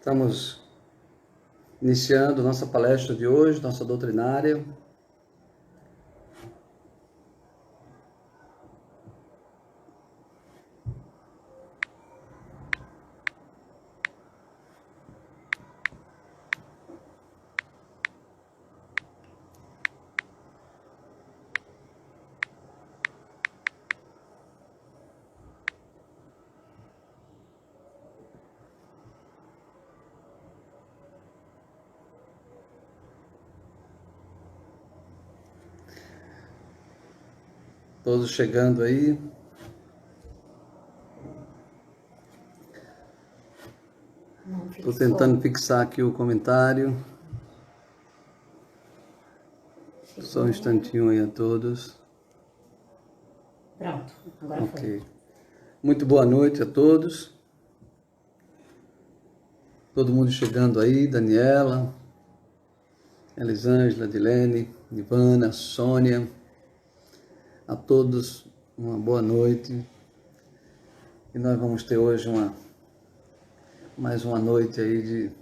Estamos iniciando nossa palestra de hoje, nossa doutrinária. Todos chegando aí. Estou tentando fixar aqui o comentário. Só um instantinho aí a todos. Pronto, agora foi. Muito boa noite a todos. Todo mundo chegando aí, Daniela, Elisângela, Dilene, Ivana, Sônia. A todos uma boa noite. E nós vamos ter hoje mais uma noite aí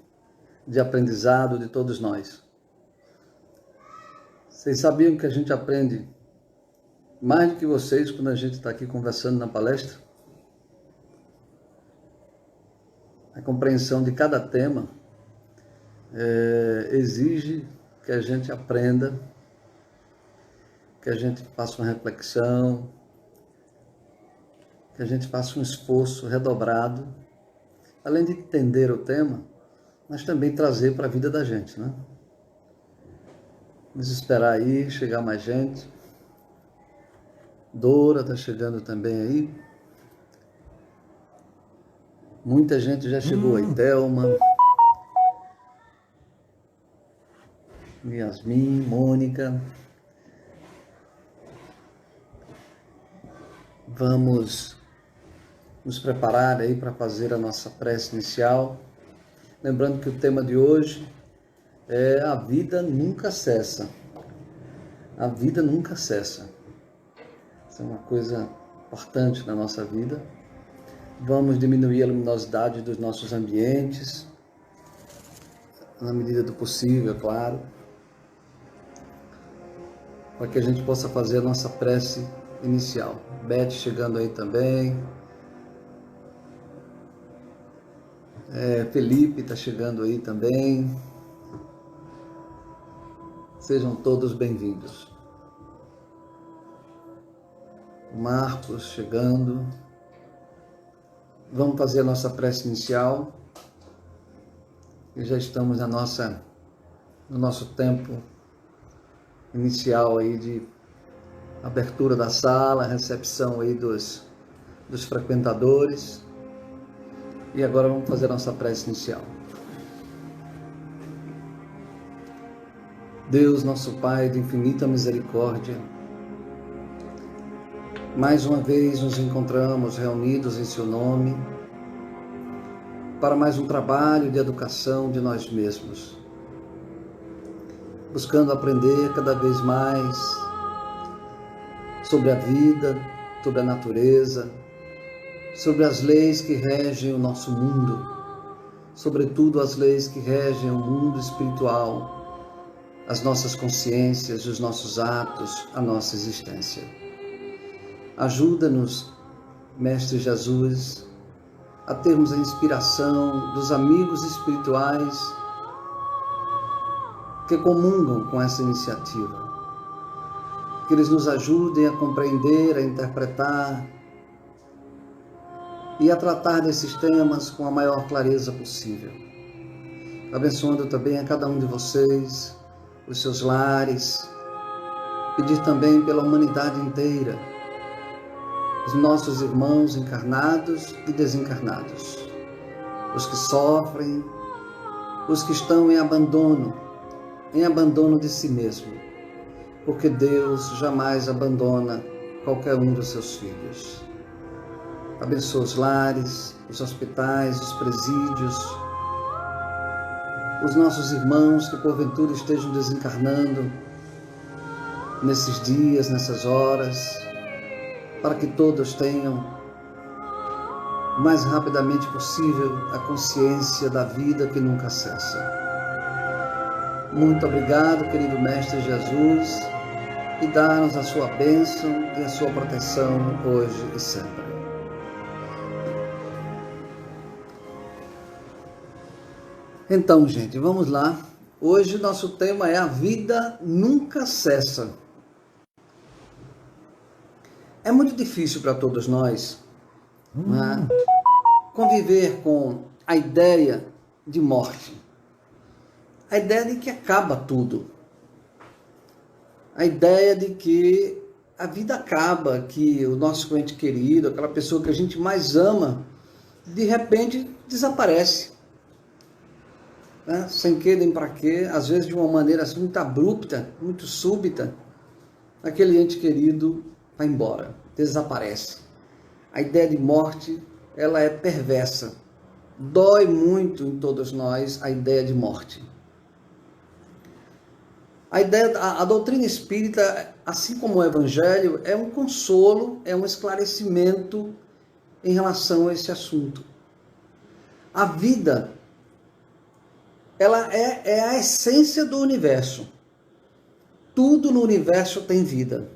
de aprendizado de todos nós. Vocês sabiam que a gente aprende mais do que vocês quando a gente está aqui conversando na palestra? A compreensão de cada tema exige que a gente aprenda, que a gente faça uma reflexão, que a gente faça um esforço redobrado, além de entender o tema, mas também trazer para a vida da gente, né? Vamos esperar aí, chegar mais gente. Dora está chegando também aí. Muita gente já chegou aí. Thelma, Yasmin, Mônica. Vamos nos preparar aí para fazer a nossa prece inicial. Lembrando que o tema de hoje é a vida nunca cessa. A vida nunca cessa. Isso é uma coisa importante na nossa vida. Vamos diminuir a luminosidade dos nossos ambientes, na medida do possível, é claro, para que a gente possa fazer a nossa prece inicial. Beth chegando aí também. Felipe está chegando aí também. Sejam todos bem-vindos. Marcos chegando. Vamos fazer a nossa prece inicial. E já estamos no nosso tempo inicial aí de abertura da sala, recepção aí dos frequentadores. E agora vamos fazer a nossa prece inicial. Deus, nosso Pai de infinita misericórdia, mais uma vez nos encontramos reunidos em Seu nome para mais um trabalho de educação de nós mesmos, buscando aprender cada vez mais sobre a vida, sobre a natureza, sobre as leis que regem o nosso mundo, sobretudo as leis que regem o mundo espiritual, as nossas consciências, os nossos atos, a nossa existência. Ajuda-nos, Mestre Jesus, a termos a inspiração dos amigos espirituais que comungam com essa iniciativa. Que eles nos ajudem a compreender, a interpretar e a tratar desses temas com a maior clareza possível. Abençoando também a cada um de vocês, os seus lares, pedir também pela humanidade inteira, os nossos irmãos encarnados e desencarnados, os que sofrem, os que estão em abandono de si mesmo, porque Deus jamais abandona qualquer um dos seus filhos. Abençoa os lares, os hospitais, os presídios, os nossos irmãos que porventura estejam desencarnando nesses dias, nessas horas, para que todos tenham o mais rapidamente possível a consciência da vida que nunca cessa. Muito obrigado, querido Mestre Jesus, e dá-nos a sua bênção e a sua proteção hoje e sempre. Então, gente, vamos lá. Hoje nosso tema é a vida nunca cessa. É muito difícil para todos nós, né, conviver com a ideia de morte. A ideia de que acaba tudo. A ideia de que a vida acaba, que o nosso ente querido, aquela pessoa que a gente mais ama, de repente desaparece. Né? Sem que nem para quê, às vezes de uma maneira assim, muito abrupta, muito súbita, aquele ente querido vai embora, desaparece. A ideia de morte, ela é perversa. Dói muito em todos nós a ideia de morte. A doutrina espírita, assim como o evangelho, é um consolo, é um esclarecimento em relação a esse assunto. A vida, ela é a essência do universo. Tudo no universo tem vida.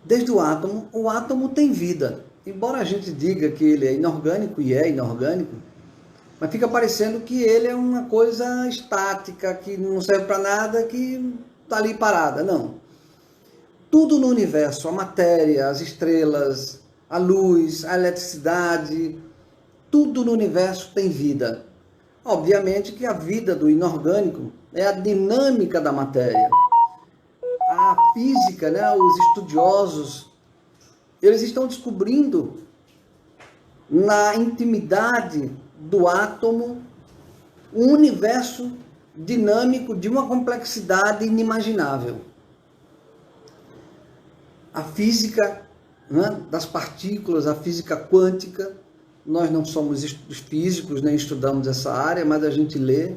Desde o átomo tem vida. Embora a gente diga que ele é inorgânico, e é inorgânico, mas fica parecendo que ele é uma coisa estática, que não serve para nada, que está ali parada. Não. Tudo no universo, a matéria, as estrelas, a luz, a eletricidade, tudo no universo tem vida. Obviamente que a vida do inorgânico é a dinâmica da matéria. A física, né, os estudiosos, eles estão descobrindo na intimidade do átomo um universo dinâmico de uma complexidade inimaginável. A física, né, das partículas, a física quântica, nós não somos físicos, nem estudamos essa área, mas a gente lê,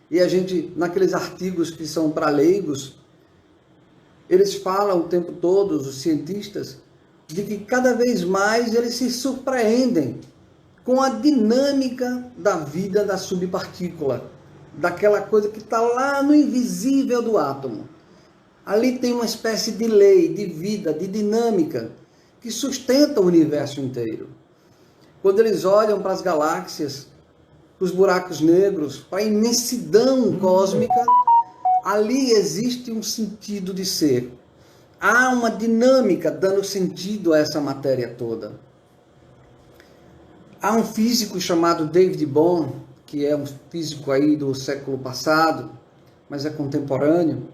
e a gente, naqueles artigos que são para leigos, eles falam o tempo todo, os cientistas, de que cada vez mais eles se surpreendem com a dinâmica da vida da subpartícula, daquela coisa que está lá no invisível do átomo. Ali tem uma espécie de lei, de vida, de dinâmica, que sustenta o universo inteiro. Quando eles olham para as galáxias, para os buracos negros, para a imensidão cósmica, ali existe um sentido de ser. Há uma dinâmica dando sentido a essa matéria toda. Há um físico chamado David Bohm, que é um físico aí do século passado, mas é contemporâneo.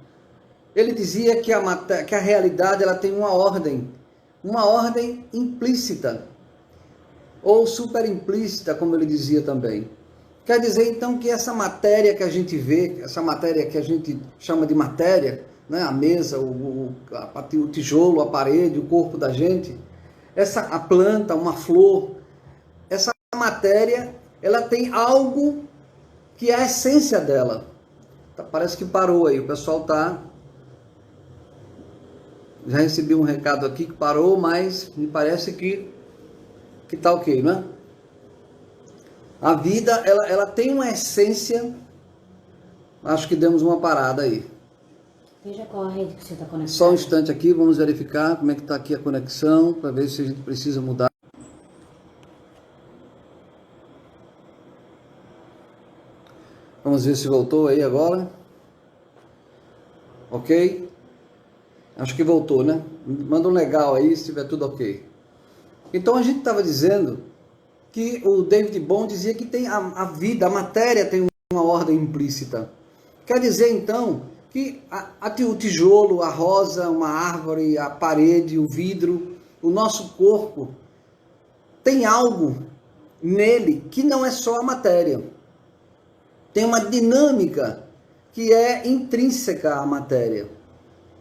Ele dizia que a realidade ela tem uma ordem implícita, ou superimplícita, como ele dizia também. Quer dizer, então, que essa matéria que a gente vê, essa matéria que a gente chama de matéria, né, a mesa, o tijolo, a parede, o corpo da gente, a planta, uma flor, essa matéria, ela tem algo que é a essência dela. Parece que parou aí, o pessoal está... Já recebi um recado aqui que parou, mas me parece que está ok, né? A vida, ela tem uma essência. Acho que demos uma parada aí. Veja qual a rede que você está conectado. Só um instante aqui, vamos verificar como é que está aqui a conexão, para ver se a gente precisa mudar. Vamos ver se voltou aí agora. Ok? Acho que voltou, né? Manda um legal aí, se tiver tudo ok. Então a gente estava dizendo que o David Bohm dizia que tem a vida, a matéria tem uma ordem implícita. Quer dizer então que o tijolo, a rosa, uma árvore, a parede, o vidro, o nosso corpo, tem algo nele que não é só a matéria. Tem uma dinâmica que é intrínseca à matéria.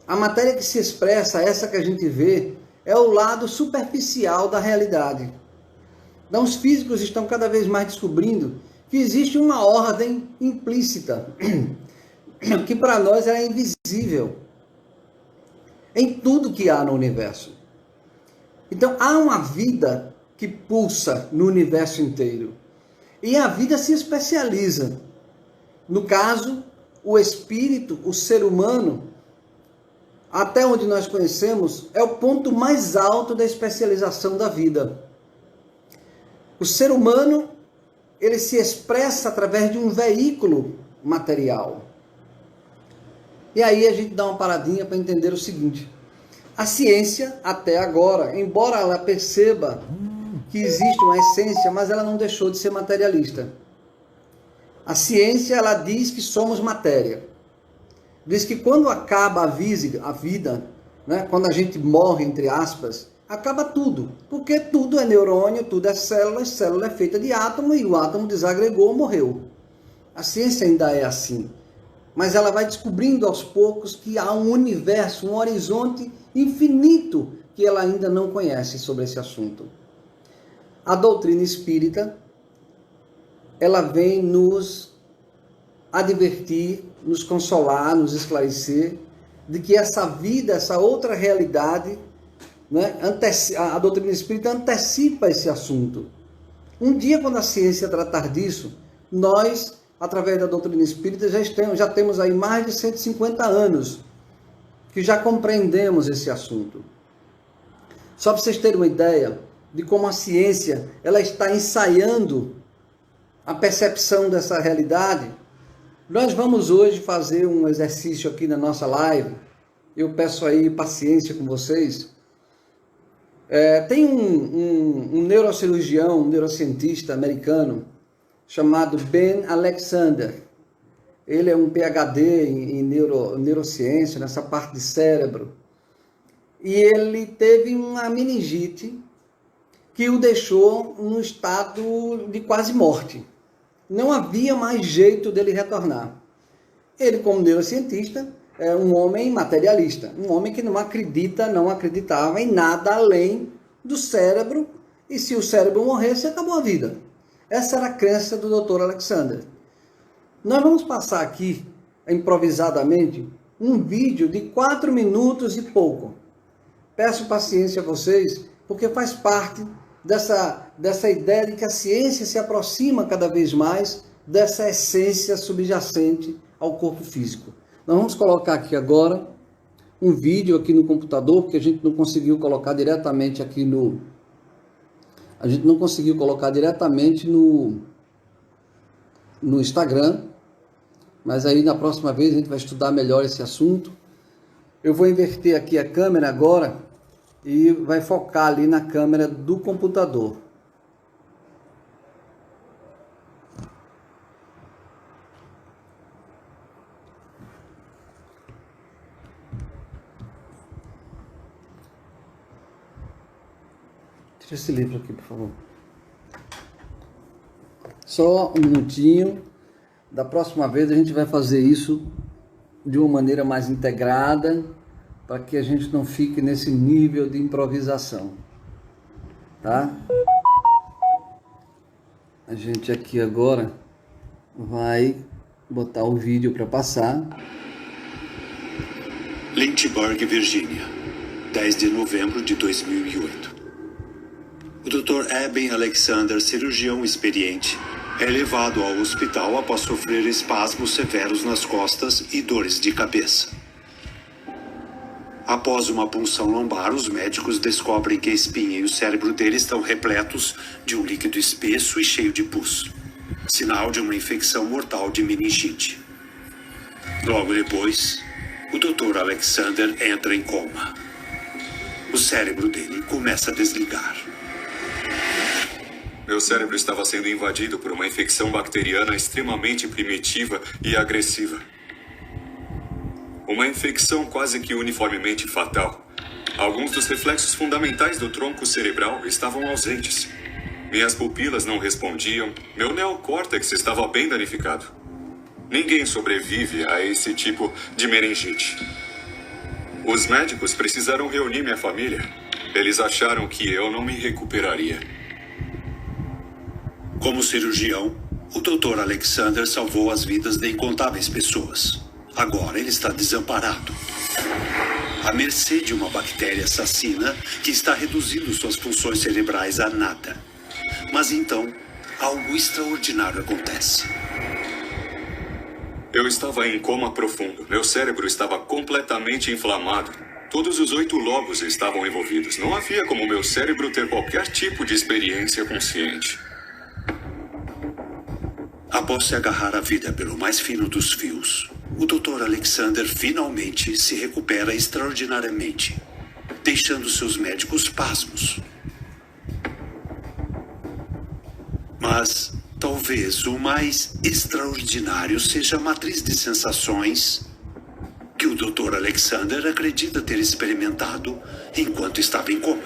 A matéria que se expressa, essa que a gente vê, é o lado superficial da realidade. Então, os físicos estão cada vez mais descobrindo que existe uma ordem implícita, que para nós é invisível, em tudo que há no universo. Então, há uma vida que pulsa no universo inteiro. E a vida se especializa. No caso, o espírito, o ser humano, até onde nós conhecemos, é o ponto mais alto da especialização da vida. O ser humano, ele se expressa através de um veículo material. E aí a gente dá uma paradinha para entender o seguinte: a ciência, até agora, embora ela perceba que existe uma essência, mas ela não deixou de ser materialista. A ciência, ela diz que somos matéria. Diz que quando acaba a vida, né, quando a gente morre, entre aspas, acaba tudo. Porque tudo é neurônio, tudo é célula é feita de átomo, e o átomo desagregou, morreu. A ciência ainda é assim. Mas ela vai descobrindo aos poucos que há um universo, um horizonte infinito que ela ainda não conhece sobre esse assunto. A doutrina espírita, ela vem nos advertir, nos consolar, nos esclarecer de que essa vida, essa outra realidade, né, a doutrina espírita antecipa esse assunto. Um dia, quando a ciência tratar disso, nós, através da doutrina espírita, já temos aí mais de 150 anos que já compreendemos esse assunto. Só para vocês terem uma ideia de como a ciência ela está ensaiando a percepção dessa realidade, nós vamos hoje fazer um exercício aqui na nossa live. Eu peço aí paciência com vocês. Tem um neurocirurgião, um neurocientista americano chamado Ben Alexander. Ele é um PhD em neurociência, nessa parte de cérebro. E ele teve uma meningite que o deixou num estado de quase morte. Não havia mais jeito dele retornar. Ele, como neurocientista, é um homem materialista, um homem que não acreditava em nada além do cérebro, e se o cérebro morresse, acabou a vida. Essa era a crença do Dr. Alexander. Nós vamos passar aqui, improvisadamente, um vídeo de 4 minutos e pouco. Peço paciência a vocês, porque faz parte dessa ideia de que a ciência se aproxima cada vez mais dessa essência subjacente ao corpo físico. Nós vamos colocar aqui agora um vídeo aqui no computador, porque a gente não conseguiu colocar diretamente aqui no... A gente não conseguiu colocar diretamente no Instagram, mas aí na próxima vez a gente vai estudar melhor esse assunto. Eu vou inverter aqui a câmera agora e vai focar ali na câmera do computador. Tira esse livro aqui, por favor. Só um minutinho. Da próxima vez a gente vai fazer isso de uma maneira mais integrada, para que a gente não fique nesse nível de improvisação, tá? A gente aqui agora vai botar o vídeo para passar. Lynchburg, Virgínia, 10 de novembro de 2008. O Dr. Eben Alexander, cirurgião experiente, é levado ao hospital após sofrer espasmos severos nas costas e dores de cabeça. Após uma punção lombar, os médicos descobrem que a espinha e o cérebro dele estão repletos de um líquido espesso e cheio de pus, sinal de uma infecção mortal de meningite. Logo depois, o Dr. Alexander entra em coma. O cérebro dele começa a desligar. Meu cérebro estava sendo invadido por uma infecção bacteriana extremamente primitiva e agressiva. Uma infecção quase que uniformemente fatal. Alguns dos reflexos fundamentais do tronco cerebral estavam ausentes. Minhas pupilas não respondiam, meu neocórtex estava bem danificado. Ninguém sobrevive a esse tipo de meningite. Os médicos precisaram reunir minha família. Eles acharam que eu não me recuperaria. Como cirurgião, o Dr. Alexander salvou as vidas de incontáveis pessoas. Agora ele está desamparado. à mercê de uma bactéria assassina que está reduzindo suas funções cerebrais a nada. Mas então, algo extraordinário acontece. Eu estava em coma profundo. Meu cérebro estava completamente inflamado. Todos os 8 lobos estavam envolvidos. Não havia como meu cérebro ter qualquer tipo de experiência consciente. Após se agarrar à vida pelo mais fino dos fios, o Dr. Alexander finalmente se recupera extraordinariamente, deixando seus médicos pasmos. Mas talvez o mais extraordinário seja a matriz de sensações que o Dr. Alexander acredita ter experimentado enquanto estava em coma.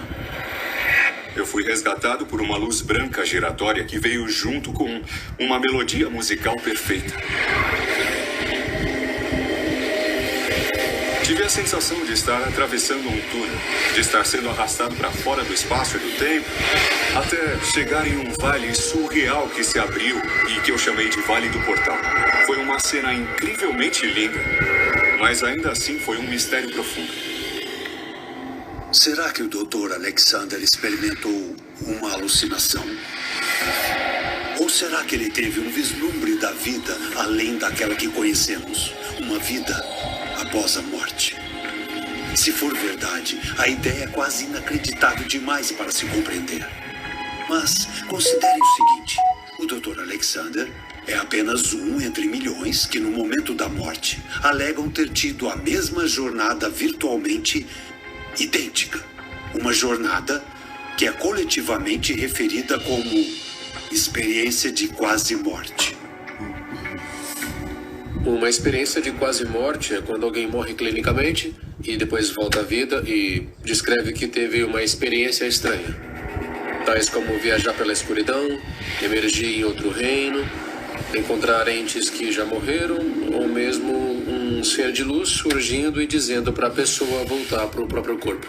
Eu fui resgatado por uma luz branca giratória que veio junto com uma melodia musical perfeita. Tive a sensação de estar atravessando um túnel, de estar sendo arrastado para fora do espaço e do tempo, até chegar em um vale surreal que se abriu e que eu chamei de Vale do Portal. Foi uma cena incrivelmente linda, mas ainda assim foi um mistério profundo. Será que o Dr. Alexander experimentou uma alucinação? Ou será que ele teve um vislumbre da vida além daquela que conhecemos? Uma vida após a morte? Se for verdade, a ideia é quase inacreditável demais para se compreender. Mas considere o seguinte: o Dr. Alexander é apenas um entre milhões que, no momento da morte, alegam ter tido a mesma jornada virtualmente idêntica. Uma jornada que é coletivamente referida como experiência de quase morte. Uma experiência de quase morte é quando alguém morre clinicamente e depois volta à vida e descreve que teve uma experiência estranha. Tais como viajar pela escuridão, emergir em outro reino, encontrar entes que já morreram, ou mesmo um ser de luz surgindo e dizendo para a pessoa voltar para o próprio corpo.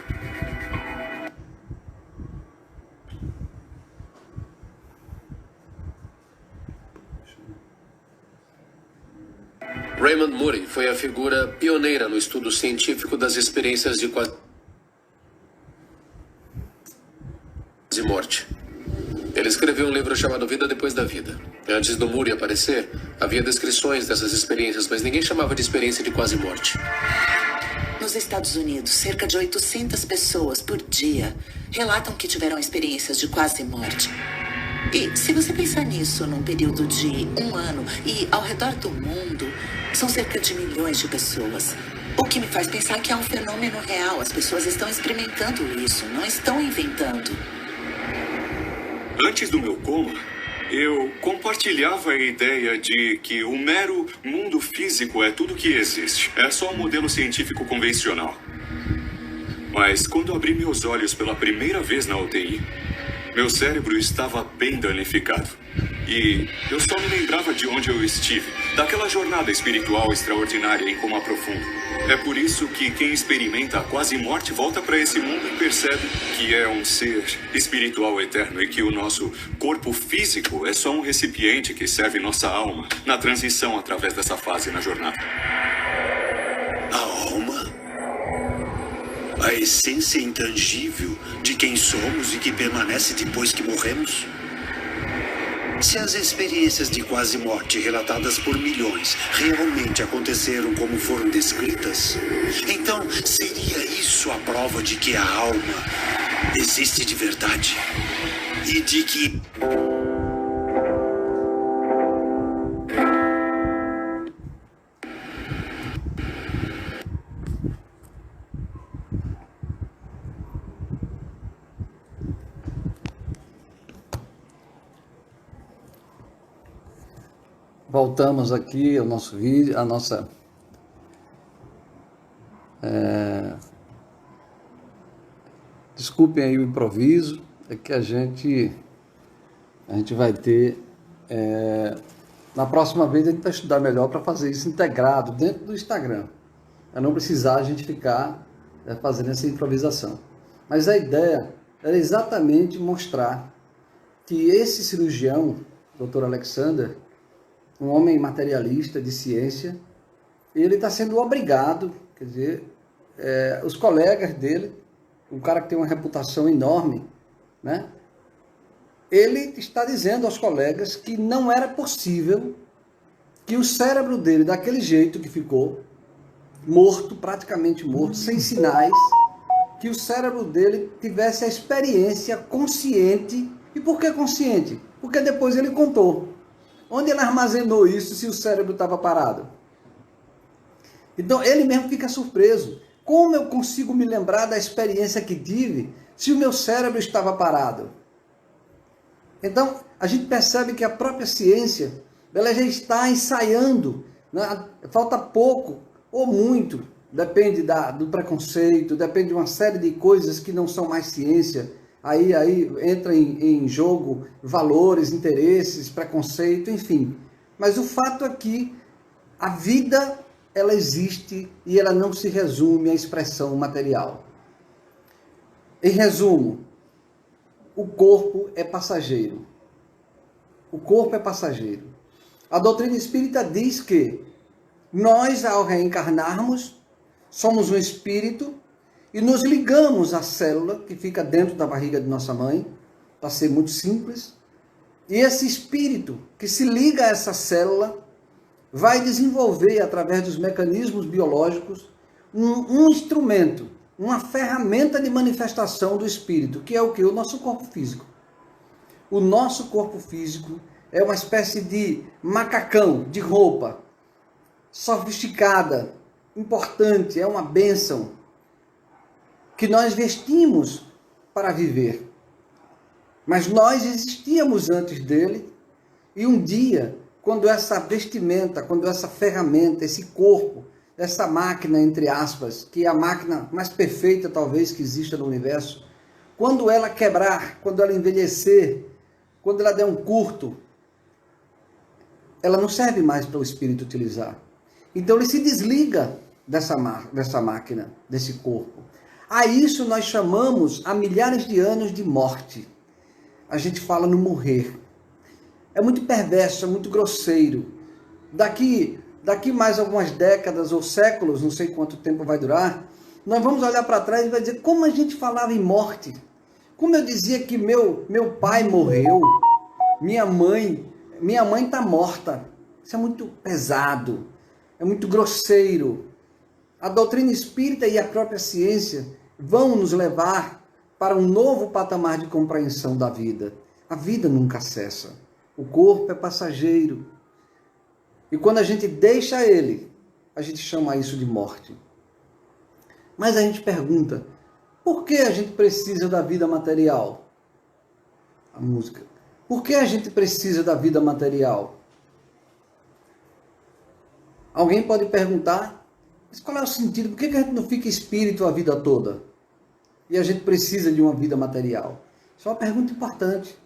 Raymond Moody foi a figura pioneira no estudo científico das experiências de quase morte. Ele escreveu um livro chamado Vida Depois da Vida. Antes do Moody aparecer, havia descrições dessas experiências, mas ninguém chamava de experiência de quase morte. Nos Estados Unidos, cerca de 800 pessoas por dia relatam que tiveram experiências de quase morte. E se você pensar nisso num período de 1 ano e ao redor do mundo, são cerca de milhões de pessoas. O que me faz pensar que é um fenômeno real. As pessoas estão experimentando isso, não estão inventando. Antes do meu coma, eu compartilhava a ideia de que o mero mundo físico é tudo que existe. É só um modelo científico convencional. Mas quando abri meus olhos pela primeira vez na UTI, meu cérebro estava bem danificado. E eu só me lembrava de onde eu estive, daquela jornada espiritual extraordinária em coma profundo. É por isso que quem experimenta a quase morte volta para esse mundo e percebe que é um ser espiritual eterno e que o nosso corpo físico é só um recipiente que serve nossa alma na transição através dessa fase na jornada. A alma? A essência intangível de quem somos e que permanece depois que morremos? Se as experiências de quase morte relatadas por milhões realmente aconteceram como foram descritas, então seria isso a prova de que a alma existe de verdade? E de que... Voltamos aqui ao nosso vídeo, a nossa desculpem aí o improviso, é que a gente vai ter na próxima vez a gente vai estudar melhor para fazer isso integrado dentro do Instagram, para não precisar a gente ficar fazendo essa improvisação. Mas a ideia era exatamente mostrar que esse cirurgião, Dr. Alexander, um homem materialista de ciência, ele está sendo obrigado, quer dizer, os colegas dele, um cara que tem uma reputação enorme, né? Ele está dizendo aos colegas que não era possível que o cérebro dele, daquele jeito que ficou, morto, praticamente morto, sem sinais, que o cérebro dele tivesse a experiência consciente. E por que consciente? Porque depois ele contou. Onde ele armazenou isso se o cérebro estava parado? Então ele mesmo fica surpreso. Como eu consigo me lembrar da experiência que tive se o meu cérebro estava parado? Então a gente percebe que a própria ciência, ela já está ensaiando, né? Falta pouco ou muito, depende do preconceito, depende de uma série de coisas que não são mais ciência. Aí entra em jogo valores, interesses, preconceito, enfim. Mas o fato é que a vida, ela existe e ela não se resume à expressão material. Em resumo, o corpo é passageiro. O corpo é passageiro. A doutrina espírita diz que nós, ao reencarnarmos, somos um espírito e nos ligamos à célula que fica dentro da barriga de nossa mãe, para ser muito simples. E esse espírito que se liga a essa célula vai desenvolver, através dos mecanismos biológicos, um instrumento, uma ferramenta de manifestação do espírito, que é o que? O nosso corpo físico. O nosso corpo físico é uma espécie de macacão, de roupa, sofisticada, importante, é uma bênção, que nós vestimos para viver. Mas nós existíamos antes dele, e um dia, quando essa vestimenta, quando essa ferramenta, esse corpo, essa máquina, entre aspas, que é a máquina mais perfeita talvez que exista no universo, quando ela quebrar, quando ela envelhecer, quando ela der um curto, ela não serve mais para o espírito utilizar. Então ele se desliga dessa máquina, desse corpo. A isso nós chamamos, há milhares de anos, de morte. A gente fala no morrer. É muito perverso, é muito grosseiro. Daqui mais algumas décadas ou séculos, não sei quanto tempo vai durar, nós vamos olhar para trás e vai dizer como a gente falava em morte. Como eu dizia que meu pai morreu, minha mãe está morta. Isso é muito pesado, é muito grosseiro. A doutrina espírita e a própria ciência vão nos levar para um novo patamar de compreensão da vida. A vida nunca cessa. O corpo é passageiro. E quando a gente deixa ele, a gente chama isso de morte. Mas a gente pergunta, por que a gente precisa da vida material? A música. Por que a gente precisa da vida material? Alguém pode perguntar, mas qual é o sentido? Por que a gente não fica espírito a vida toda? E a gente precisa de uma vida material? Isso é uma pergunta importante.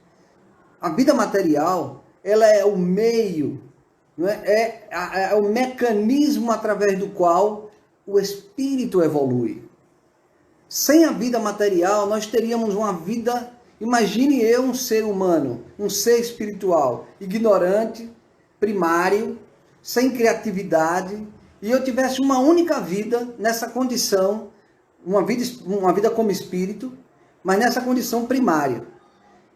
A vida material, ela é o meio, não é? É o mecanismo através do qual o espírito evolui. Sem a vida material, nós teríamos uma vida... Imagine eu, um ser humano, um ser espiritual, ignorante, primário, sem criatividade, e eu tivesse uma única vida nessa condição, uma vida como espírito, mas nessa condição primária.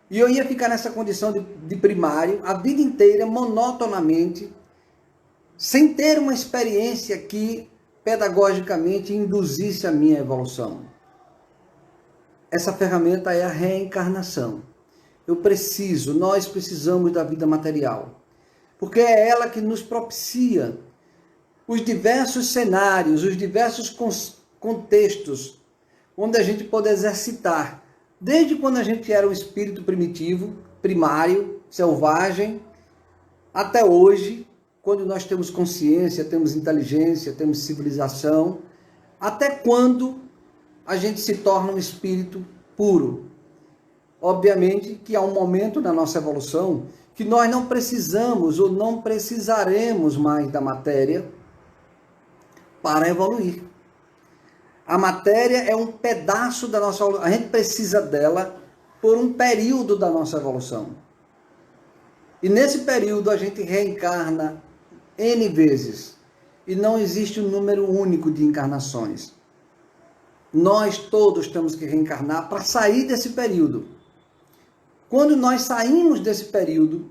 E eu ia ficar nessa condição de primário a vida inteira, monotonamente, sem ter uma experiência que pedagogicamente induzisse a minha evolução. Essa ferramenta é a reencarnação. Nós precisamos da vida material, porque é ela que nos propicia os diversos cenários, os diversos contextos onde a gente pode exercitar, desde quando a gente era um espírito primitivo, primário, selvagem, até hoje, quando nós temos consciência, temos inteligência, temos civilização, até quando a gente se torna um espírito puro. Obviamente que há um momento na nossa evolução que nós não precisamos ou não precisaremos mais da matéria para evoluir. A matéria é um pedaço da nossa evolução. A gente precisa dela por um período da nossa evolução. E nesse período a gente reencarna N vezes. E não existe um número único de encarnações. nós todos temos que reencarnar para sair desse período. Quando nós saímos desse período,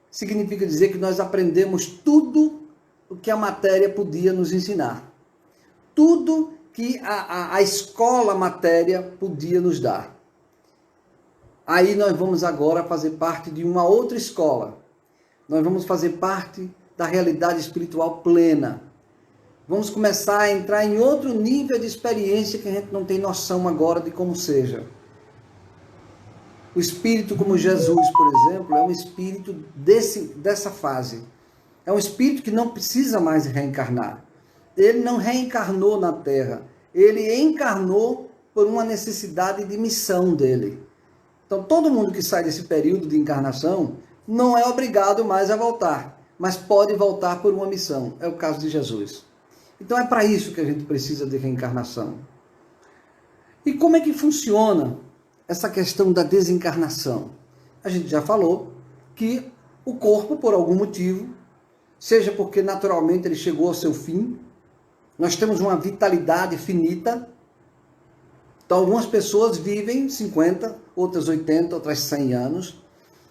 significa dizer que nós aprendemos tudo o que a matéria podia nos ensinar. Tudo que a escola, a matéria, podia nos dar. Aí nós vamos agora fazer parte de uma outra escola. Nós vamos fazer parte da realidade espiritual plena. Vamos começar a entrar em outro nível de experiência que a gente não tem noção agora de como seja. O espírito como Jesus, por exemplo, é um espírito dessa fase. É um espírito que não precisa mais reencarnar. Ele não reencarnou na Terra. Ele encarnou por uma necessidade de missão dele. Então, todo mundo que sai desse período de encarnação não é obrigado mais a voltar, mas pode voltar por uma missão. É o caso de Jesus. Então, é para isso que a gente precisa de reencarnação. E como é que funciona essa questão da desencarnação? A gente já falou que o corpo, por algum motivo, seja porque naturalmente ele chegou ao seu fim, nós temos uma vitalidade finita. Então, algumas pessoas vivem 50, outras 80, outras 100 anos.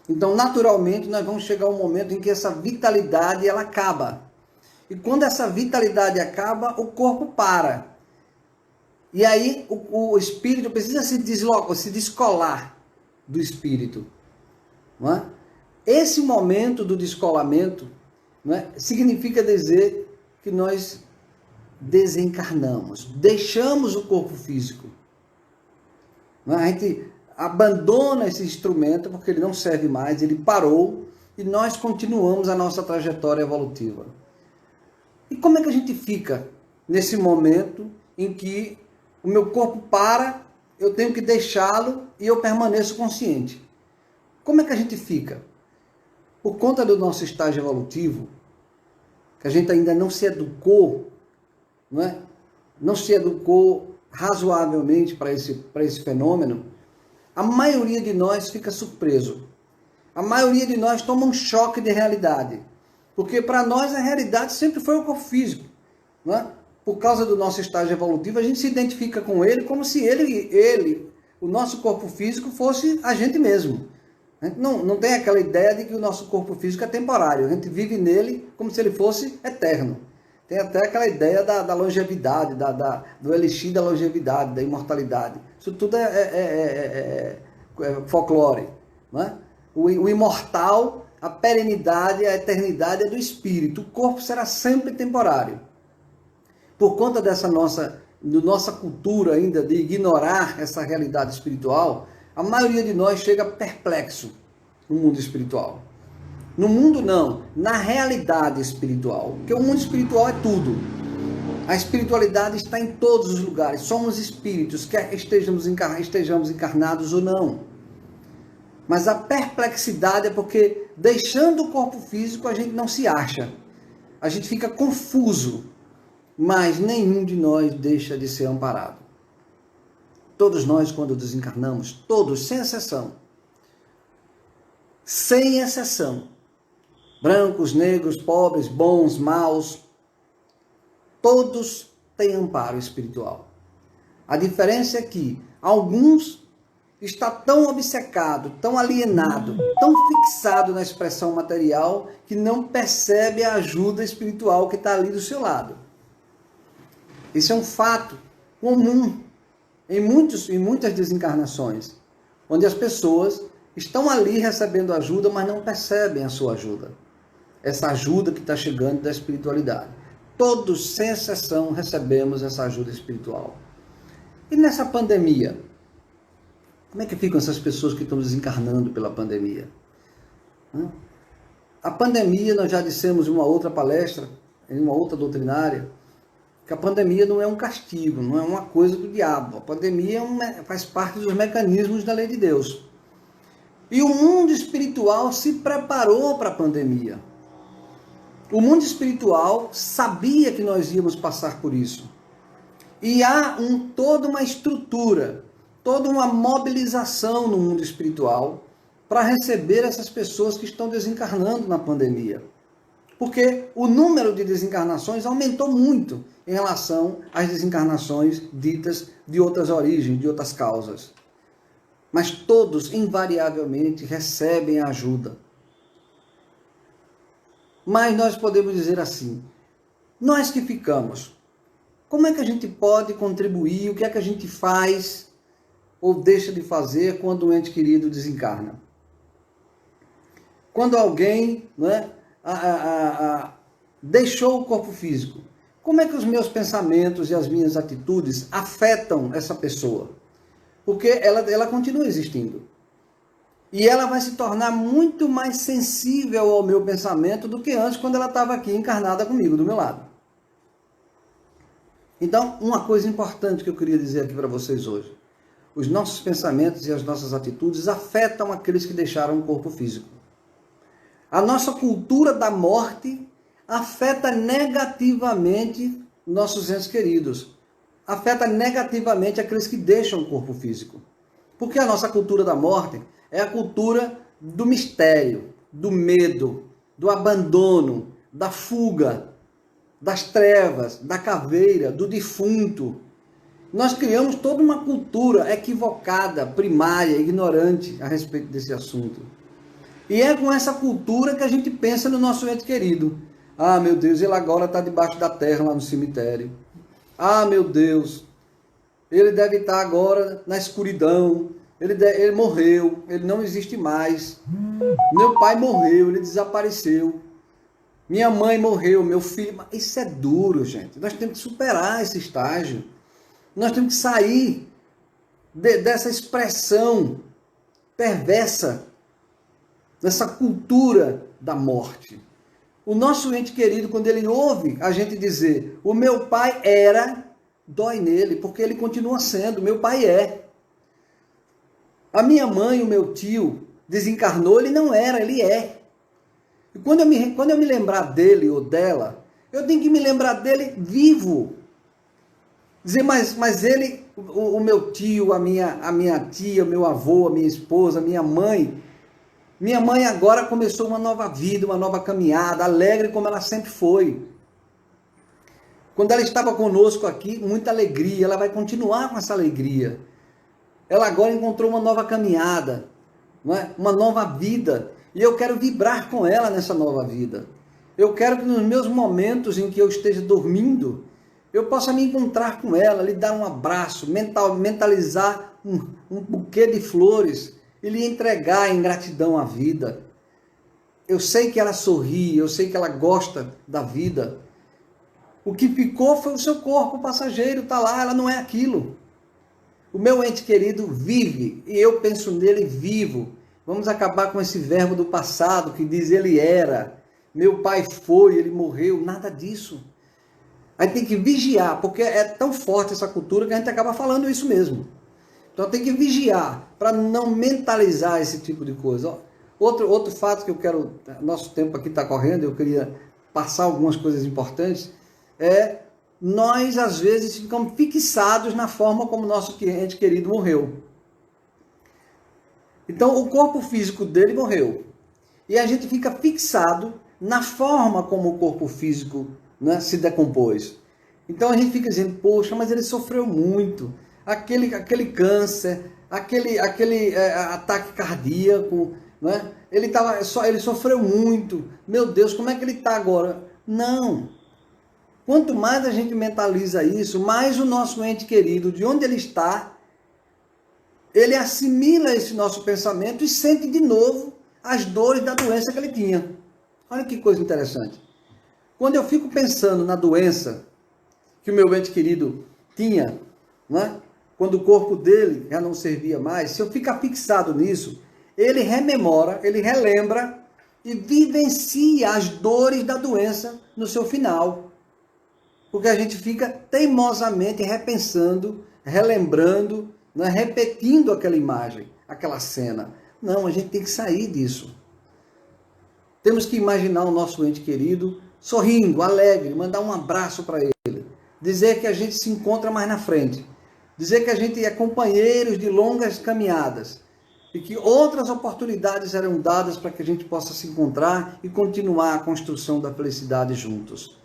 Então, naturalmente, nós vamos chegar a um momento em que essa vitalidade ela acaba. E quando essa vitalidade acaba, o corpo para. E aí, o espírito precisa se descolar do espírito. Não é? Esse momento do descolamento, não é, significa dizer que nós desencarnamos, deixamos o corpo físico. A gente abandona esse instrumento porque ele não serve mais, ele parou e nós continuamos a nossa trajetória evolutiva. E como é que a gente fica nesse momento em que o meu corpo para, eu tenho que deixá-lo e eu permaneço consciente? Como é que a gente fica? Por conta do nosso estágio evolutivo, que a gente ainda não se educou, não é? Não se educou razoavelmente para esse fenômeno, a maioria de nós fica surpreso. A maioria de nós toma um choque de realidade. Porque para nós a realidade sempre foi o corpo físico. Não é? Por causa do nosso estágio evolutivo, a gente se identifica com ele como se ele, o nosso corpo físico, fosse a gente mesmo. Não tem aquela ideia de que o nosso corpo físico é temporário. A gente vive nele como se ele fosse eterno. Tem até aquela ideia da longevidade, do elixir da longevidade, da imortalidade. Isso tudo é folclore. Não é? O imortal, a perenidade, a eternidade é do espírito. O corpo será sempre temporário. Por conta dessa nossa cultura ainda de ignorar essa realidade espiritual, a maioria de nós chega perplexo no mundo espiritual. No mundo não, na realidade espiritual. Porque o mundo espiritual é tudo. A espiritualidade está em todos os lugares. Somos espíritos, quer estejamos encarnados ou não. Mas a perplexidade é porque, deixando o corpo físico, a gente não se acha. A gente fica confuso. Mas nenhum de nós deixa de ser amparado. Todos nós, quando desencarnamos, todos, sem exceção. Sem exceção. Brancos, negros, pobres, bons, maus, todos têm amparo espiritual. A diferença é que alguns estão tão obcecado, tão alienado, tão fixado na expressão material que não percebe a ajuda espiritual que está ali do seu lado. Isso é um fato comum em muitas desencarnações, onde as pessoas estão ali recebendo ajuda, mas não percebem a sua ajuda. Essa ajuda que está chegando da espiritualidade. Todos, sem exceção, recebemos essa ajuda espiritual. E nessa pandemia? Como é que ficam essas pessoas que estão desencarnando pela pandemia? A pandemia, nós já dissemos em uma outra palestra, em uma outra doutrinária, que a pandemia não é um castigo, não é uma coisa do diabo. A pandemia faz parte dos mecanismos da lei de Deus. E o mundo espiritual se preparou para a pandemia. O mundo espiritual sabia que nós íamos passar por isso. E há toda uma estrutura, toda uma mobilização no mundo espiritual para receber essas pessoas que estão desencarnando na pandemia. Porque o número de desencarnações aumentou muito. em relação às desencarnações ditas de outras origens, de outras causas. Mas todos, invariavelmente, recebem ajuda. Mas nós podemos dizer assim, nós que ficamos, como é que a gente pode contribuir, o que é que a gente faz ou deixa de fazer quando um ente querido desencarna? Quando alguém, né, deixou o corpo físico, como é que os meus pensamentos e as minhas atitudes afetam essa pessoa? Porque ela continua existindo. E ela vai se tornar muito mais sensível ao meu pensamento do que antes, quando ela estava aqui encarnada comigo, do meu lado. Então, uma coisa importante que eu queria dizer aqui para vocês hoje. Os nossos pensamentos e as nossas atitudes afetam aqueles que deixaram o corpo físico. A nossa cultura da morte afeta negativamente nossos entes queridos. Afeta negativamente aqueles que deixam o corpo físico. Porque a nossa cultura da morte é a cultura do mistério, do medo, do abandono, da fuga, das trevas, da caveira, do defunto. Nós criamos toda uma cultura equivocada, primária, ignorante a respeito desse assunto. E é com essa cultura que a gente pensa no nosso ente querido. Ah, meu Deus, ele agora está debaixo da terra lá no cemitério. Ah, meu Deus, ele deve estar agora na escuridão. Ele morreu, ele não existe mais. Meu pai morreu, ele desapareceu. Minha mãe morreu, meu filho... Isso é duro, gente. Nós temos que superar esse estágio. Nós temos que sair dessa expressão perversa, dessa cultura da morte. O nosso ente querido, quando ele ouve a gente dizer, o meu pai era, dói nele, porque ele continua sendo, meu pai é. A minha mãe, o meu tio, desencarnou, ele não era, ele é. E quando eu me lembrar dele ou dela, eu tenho que me lembrar dele vivo. Dizer, mas ele, o meu tio, a minha tia, o meu avô, a minha esposa, a minha mãe agora começou uma nova vida, uma nova caminhada, alegre como ela sempre foi. Quando ela estava conosco aqui, muita alegria, ela vai continuar com essa alegria. Ela agora encontrou uma nova caminhada, não é? Uma nova vida. E eu quero vibrar com ela nessa nova vida. Eu quero que nos meus momentos em que eu esteja dormindo, eu possa me encontrar com ela, lhe dar um abraço, mentalizar um buquê de flores e lhe entregar em gratidão à vida. Eu sei que ela sorri, eu sei que ela gosta da vida. O que ficou foi o seu corpo passageiro, está lá, ela não é aquilo. O meu ente querido vive e eu penso nele vivo. Vamos acabar com esse verbo do passado que diz ele era, meu pai foi, ele morreu, nada disso. A gente tem que vigiar, porque é tão forte essa cultura que a gente acaba falando isso mesmo. Então tem que vigiar para não mentalizar esse tipo de coisa. Outro fato que eu quero, nosso tempo aqui está correndo, eu queria passar algumas coisas importantes, nós às vezes ficamos fixados na forma como nosso ente querido morreu. Então o corpo físico dele morreu. E a gente fica fixado na forma como o corpo físico, né, se decompôs. Então a gente fica dizendo, poxa, mas ele sofreu muito. Aquele câncer, aquele ataque cardíaco, né? Ele sofreu muito. Meu Deus, como é que ele está agora? Não. Quanto mais a gente mentaliza isso, mais o nosso ente querido, de onde ele está, ele assimila esse nosso pensamento e sente de novo as dores da doença que ele tinha. Olha que coisa interessante. Quando eu fico pensando na doença que o meu ente querido tinha, né? Quando o corpo dele já não servia mais, se eu ficar fixado nisso, ele rememora, ele relembra e vivencia as dores da doença no seu final. Porque a gente fica teimosamente repensando, relembrando, né, repetindo aquela imagem, aquela cena. Não, a gente tem que sair disso. Temos que imaginar o nosso ente querido sorrindo, alegre, mandar um abraço para ele. Dizer que a gente se encontra mais na frente. Dizer que a gente é companheiros de longas caminhadas. E que outras oportunidades serão dadas para que a gente possa se encontrar e continuar a construção da felicidade juntos.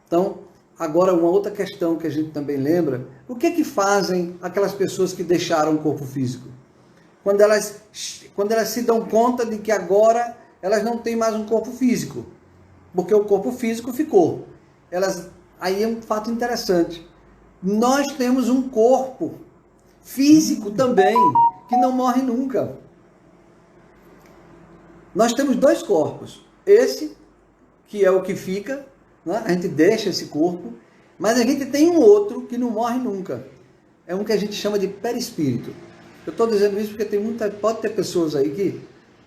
Então, agora uma outra questão que a gente também lembra, o que que fazem aquelas pessoas que deixaram o corpo físico? Quando elas se dão conta de que agora elas não têm mais um corpo físico, porque o corpo físico ficou. Aí é um fato interessante. Nós temos um corpo físico também, que não morre nunca. Nós temos dois corpos. Esse, que é o que fica, né? A gente deixa esse corpo, mas a gente tem um outro que não morre nunca. É um que a gente chama de perispírito. Eu estou dizendo isso porque pode ter pessoas aí que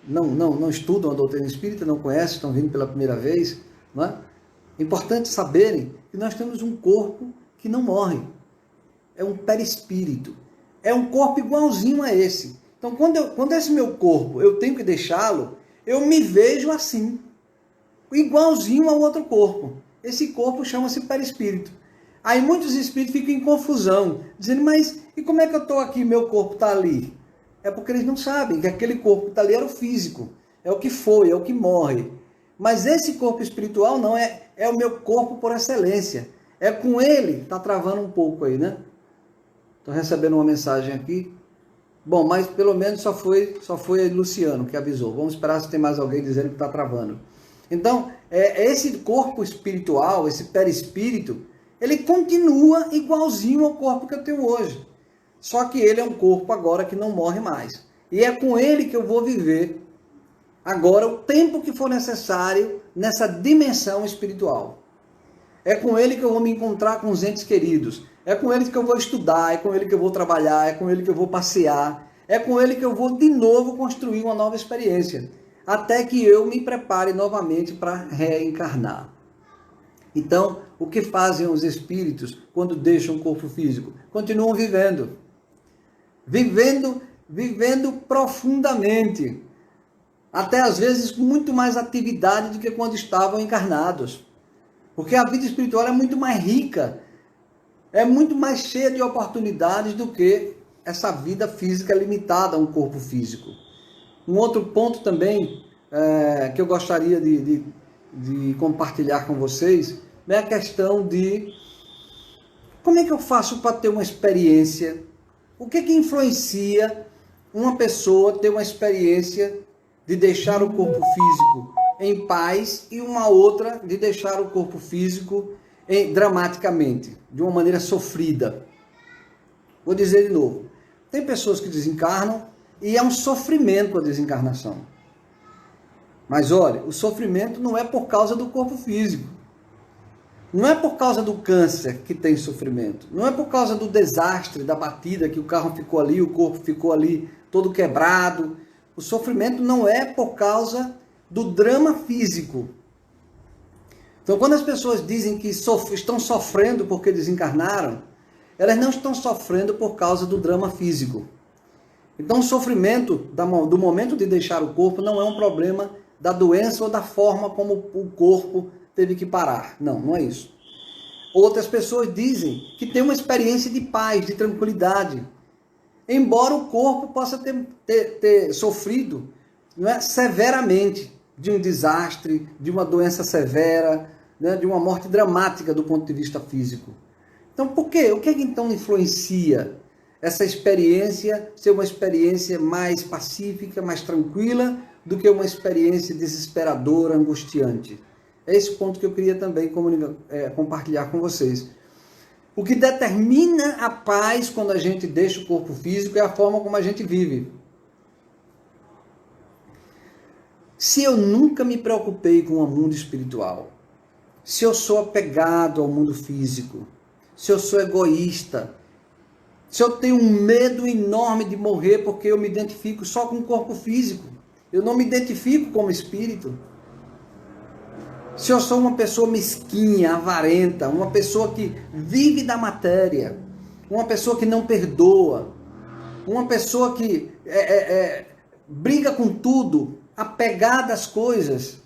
não estudam a doutrina espírita, não conhecem, estão vindo pela primeira vez. Não é? É importante saberem que nós temos um corpo que não morre. É um perispírito. É um corpo igualzinho a esse. Então, quando esse meu corpo, eu tenho que deixá-lo, eu me vejo assim, igualzinho ao outro corpo. Esse corpo chama-se perispírito. Aí muitos espíritos ficam em confusão, dizendo, mas e como é que eu estou aqui, meu corpo está ali? É porque eles não sabem que aquele corpo que está ali era o físico, é o que foi, é o que morre. Mas esse corpo espiritual não é o meu corpo por excelência. É com ele, está travando um pouco aí, né? Estou recebendo uma mensagem aqui. Bom, mas pelo menos só foi Luciano que avisou. Vamos esperar se tem mais alguém dizendo que está travando. Então, esse corpo espiritual, esse perispírito, ele continua igualzinho ao corpo que eu tenho hoje. Só que ele é um corpo agora que não morre mais. E é com ele que eu vou viver agora o tempo que for necessário nessa dimensão espiritual. É com ele que eu vou me encontrar com os entes queridos. É com ele que eu vou estudar, é com ele que eu vou trabalhar, é com ele que eu vou passear. É com ele que eu vou de novo construir uma nova experiência. Até que eu me prepare novamente para reencarnar. Então, o que fazem os espíritos quando deixam o corpo físico? Continuam vivendo. Vivendo profundamente. Até às vezes com muito mais atividade do que quando estavam encarnados. Porque a vida espiritual é muito mais rica, é muito mais cheia de oportunidades do que essa vida física limitada a um corpo físico. Um outro ponto também que eu gostaria de compartilhar com vocês é a questão de como é que eu faço para ter uma experiência, o que que influencia uma pessoa ter uma experiência de deixar o corpo físico em paz e uma outra de deixar o corpo físico dramaticamente, de uma maneira sofrida. Vou dizer de novo. Tem pessoas que desencarnam e é um sofrimento a desencarnação. Mas olha, o sofrimento não é por causa do corpo físico. Não é por causa do câncer que tem sofrimento. Não é por causa do desastre, da batida, que o carro ficou ali, o corpo ficou ali todo quebrado. O sofrimento não é por causa do drama físico. Então, quando as pessoas dizem que estão sofrendo porque desencarnaram, elas não estão sofrendo por causa do drama físico. Então, o sofrimento do momento de deixar o corpo não é um problema da doença ou da forma como o corpo teve que parar. Não, não é isso. Outras pessoas dizem que tem uma experiência de paz, de tranquilidade. Embora o corpo possa ter sofrido, não é, severamente de um desastre, de uma doença severa, né, de uma morte dramática do ponto de vista físico. Então, por quê? O que é que então influencia essa experiência ser uma experiência mais pacífica, mais tranquila, do que uma experiência desesperadora, angustiante? É esse ponto que eu queria também compartilhar com vocês. O que determina a paz quando a gente deixa o corpo físico é a forma como a gente vive. Se eu nunca me preocupei com o mundo espiritual, se eu sou apegado ao mundo físico, se eu sou egoísta, se eu tenho um medo enorme de morrer porque eu me identifico só com o corpo físico, eu não me identifico como espírito. Se eu sou uma pessoa mesquinha, avarenta, uma pessoa que vive da matéria, uma pessoa que não perdoa, uma pessoa que briga com tudo, apegada às coisas,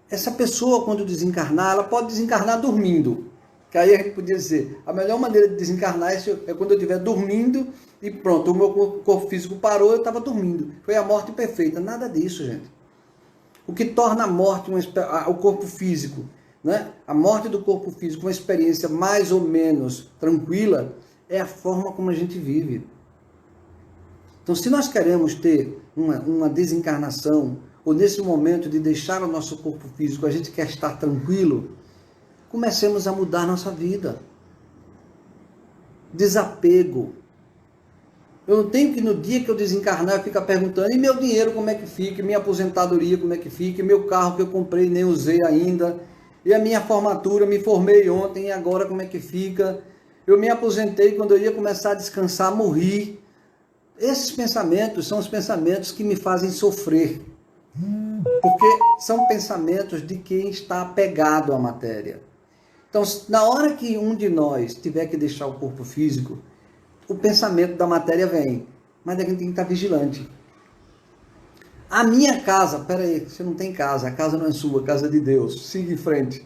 essa pessoa, quando desencarnar, ela pode desencarnar dormindo. Que aí a gente podia dizer, a melhor maneira de desencarnar é quando eu estiver dormindo e pronto, o meu corpo físico parou, eu estava dormindo. Foi a morte perfeita. Nada disso, gente. O que torna a morte, o corpo físico, né? A morte do corpo físico, uma experiência mais ou menos tranquila, é a forma como a gente vive. Então, se nós queremos ter uma desencarnação, ou nesse momento de deixar o nosso corpo físico, a gente quer estar tranquilo, comecemos a mudar nossa vida. Desapego. Eu não tenho que no dia que eu desencarnar eu ficar perguntando, e meu dinheiro como é que fica, minha aposentadoria como é que fica, meu carro que eu comprei e nem usei ainda, e a minha formatura, me formei ontem e agora como é que fica, eu me aposentei quando eu ia começar a descansar, morri. Esses pensamentos são os pensamentos que me fazem sofrer, porque são pensamentos de quem está apegado à matéria. Então, na hora que um de nós tiver que deixar o corpo físico, o pensamento da matéria vem, mas a gente tem que estar vigilante. A minha casa, peraí, você não tem casa, a casa não é sua, a casa é de Deus, siga em frente.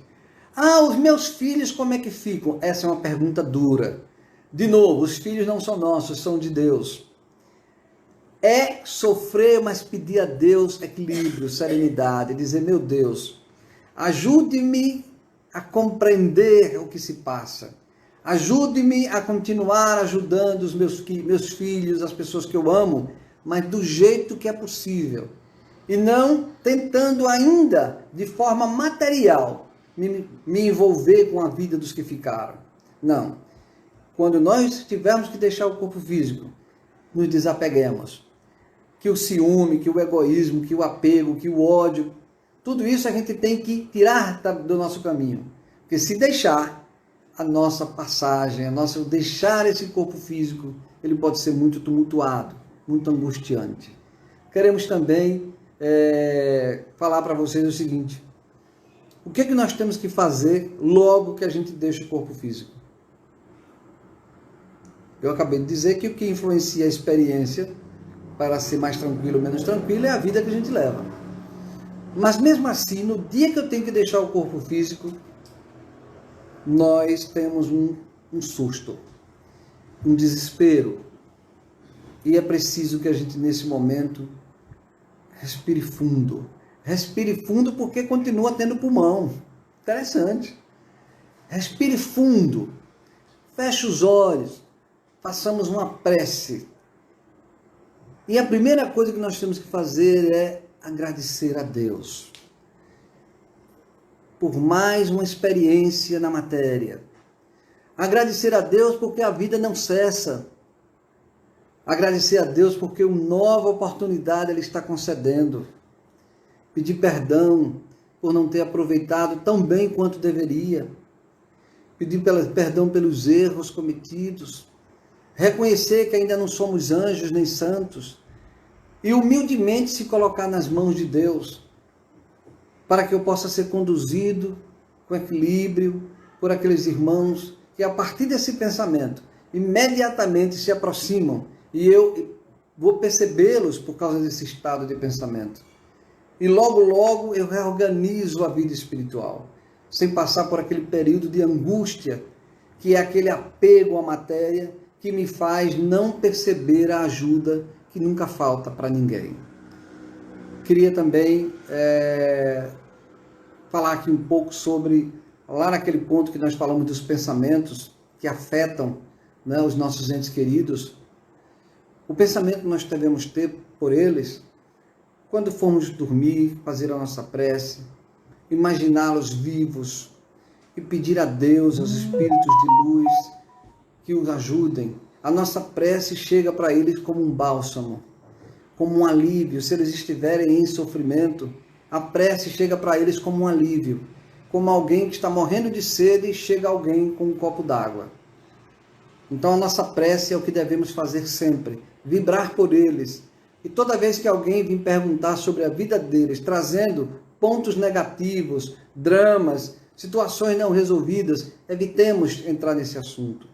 Os meus filhos como é que ficam? Essa é uma pergunta dura. De novo, os filhos não são nossos, são de Deus. É sofrer, mas pedir a Deus equilíbrio, serenidade, dizer, meu Deus, ajude-me a compreender o que se passa. Ajude-me a continuar ajudando os meus filhos, as pessoas que eu amo, mas do jeito que é possível. E não tentando ainda, de forma material, me envolver com a vida dos que ficaram. Não. Quando nós tivermos que deixar o corpo físico, nos desapeguemos. Que o ciúme, que o egoísmo, que o apego, que o ódio, tudo isso a gente tem que tirar do nosso caminho. Porque se deixar, a nossa passagem, deixar esse corpo físico, ele pode ser muito tumultuado, muito angustiante. Queremos também falar para vocês o seguinte: o que é que nós temos que fazer logo que a gente deixa o corpo físico? Eu acabei de dizer que o que influencia a experiência para ser mais tranquilo ou menos tranquilo é a vida que a gente leva. Mas mesmo assim, no dia que eu tenho que deixar o corpo físico, nós temos um susto, um desespero. E é preciso que a gente, nesse momento, respire fundo. Respire fundo porque continua tendo pulmão. Interessante. Respire fundo. Feche os olhos. Façamos uma prece. E a primeira coisa que nós temos que fazer é agradecer a Deus por mais uma experiência na matéria. Agradecer a Deus porque a vida não cessa. Agradecer a Deus porque uma nova oportunidade Ele está concedendo. Pedir perdão por não ter aproveitado tão bem quanto deveria. Pedir perdão pelos erros cometidos. Reconhecer que ainda não somos anjos nem santos. E humildemente se colocar nas mãos de Deus, para que eu possa ser conduzido com equilíbrio por aqueles irmãos que, a partir desse pensamento, imediatamente se aproximam e eu vou percebê-los por causa desse estado de pensamento. E logo, logo eu reorganizo a vida espiritual, sem passar por aquele período de angústia, que é aquele apego à matéria que me faz não perceber a ajuda que nunca falta para ninguém. Queria também falar aqui um pouco sobre, lá naquele ponto que nós falamos dos pensamentos que afetam, né, os nossos entes queridos. O pensamento que nós devemos ter por eles, quando formos dormir, fazer a nossa prece, imaginá-los vivos e pedir a Deus, aos espíritos de luz, que os ajudem. A nossa prece chega para eles como um bálsamo, como um alívio. Se eles estiverem em sofrimento, a prece chega para eles como um alívio, como alguém que está morrendo de sede e chega alguém com um copo d'água. Então a nossa prece é o que devemos fazer sempre, vibrar por eles. E toda vez que alguém vir perguntar sobre a vida deles, trazendo pontos negativos, dramas, situações não resolvidas, evitemos entrar nesse assunto.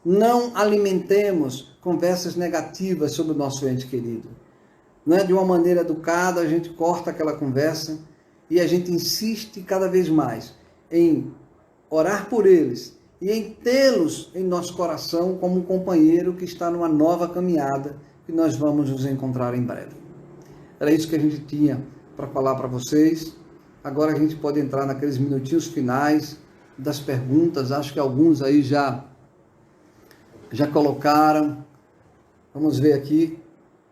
Não alimentemos conversas negativas sobre o nosso ente querido. De uma maneira educada, a gente corta aquela conversa e a gente insiste cada vez mais em orar por eles e em tê-los em nosso coração como um companheiro que está numa nova caminhada que nós vamos nos encontrar em breve. Era isso que a gente tinha para falar para vocês. Agora a gente pode entrar naqueles minutinhos finais das perguntas. Acho que alguns aí já colocaram. Vamos ver aqui.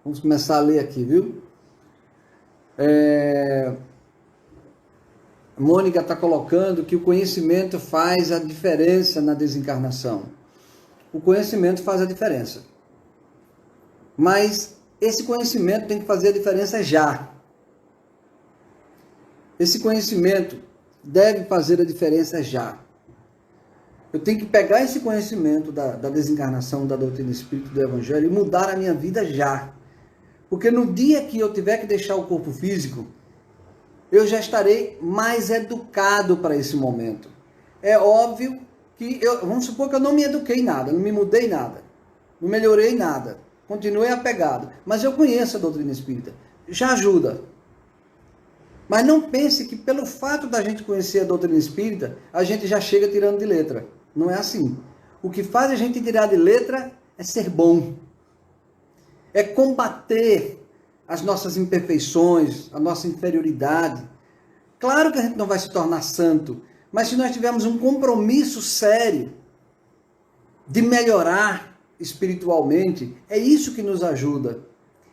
Vamos começar a ler aqui, viu? Mônica está colocando que o conhecimento faz a diferença na desencarnação. O conhecimento faz a diferença. Mas esse conhecimento tem que fazer a diferença já. Esse conhecimento deve fazer a diferença já. Eu tenho que pegar esse conhecimento da desencarnação, da doutrina espírita, do evangelho e mudar a minha vida já. Porque no dia que eu tiver que deixar o corpo físico, eu já estarei mais educado para esse momento. É óbvio que, vamos supor que eu não me eduquei nada, não me mudei nada, não melhorei nada, continuei apegado, mas eu conheço a doutrina espírita, já ajuda. Mas não pense que pelo fato da gente conhecer a doutrina espírita, a gente já chega tirando de letra. Não é assim. O que faz a gente tirar de letra é ser bom. É combater as nossas imperfeições, a nossa inferioridade. Claro que a gente não vai se tornar santo, mas se nós tivermos um compromisso sério de melhorar espiritualmente, é isso que nos ajuda.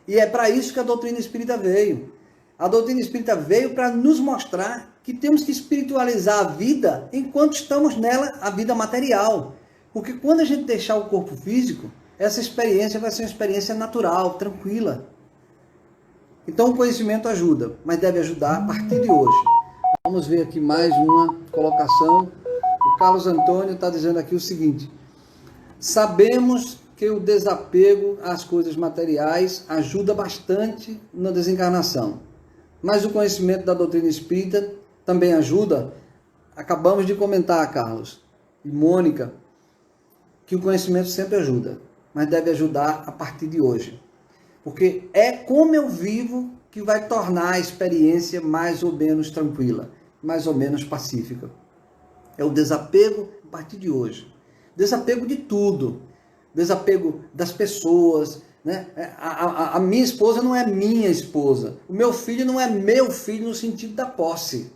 E é para isso que a doutrina espírita veio. A doutrina espírita veio para nos mostrar que temos que espiritualizar a vida enquanto estamos nela, a vida material. Porque quando a gente deixar o corpo físico, essa experiência vai ser uma experiência natural, tranquila. Então o conhecimento ajuda, mas deve ajudar a partir de hoje. Vamos ver aqui mais uma colocação. O Carlos Antônio está dizendo aqui o seguinte: sabemos que o desapego às coisas materiais ajuda bastante na desencarnação. Mas o conhecimento da doutrina espírita também ajuda. Acabamos de comentar, Carlos e Mônica, que o conhecimento sempre ajuda, mas deve ajudar a partir de hoje. Porque é como eu vivo que vai tornar a experiência mais ou menos tranquila, mais ou menos pacífica. É o desapego a partir de hoje. Desapego de tudo. Desapego das pessoas, né? A minha esposa não é minha esposa. O meu filho não é meu filho no sentido da posse.